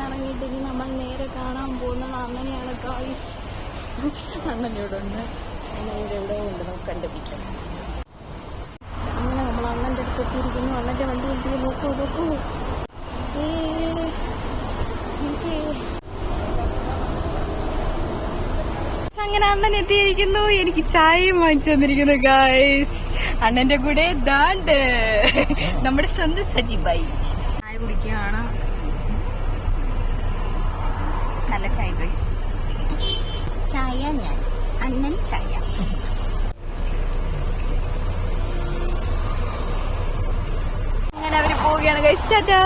ഇറങ്ങിയിട്ട് ഇനി നമ്മൾ നേരെ കാണാൻ പോകുന്നത് അണ്ണനെയാണ് ഗായ്സ്. അണ്ണനോട് ഉണ്ട്, അണ്ണൻ്റെ എവിടെ ഉണ്ട്, നമുക്ക് കണ്ടുപിടിക്കാം. അങ്ങനെ നമ്മൾ അണ്ണൻ്റെ അടുത്ത് എത്തിയിരിക്കുന്നു. അണ്ണൻ്റെ വണ്ടി എത്തി, നോക്കൂ നോക്കൂ. അങ്ങനെ അണ്ണൻ എത്തിയിരിക്കുന്നു. എനിക്ക് ചായയും വാങ്ങിച്ചു തന്നിരിക്കുന്നു ഗായ്സ്. അണ്ണന്റെ കൂടെ ദാണ്ട് നമ്മുടെ സ്വന്തം സജീബായി ചായ കുടിക്കുകയാണ്. നല്ല ചായ ഗായ്സ്. ചായ ഞാൻ, അണ്ണൻ ചായ. അങ്ങനെ അവര് പോവുകയാണ് ഗായ്സ്. ടാറ്റാ.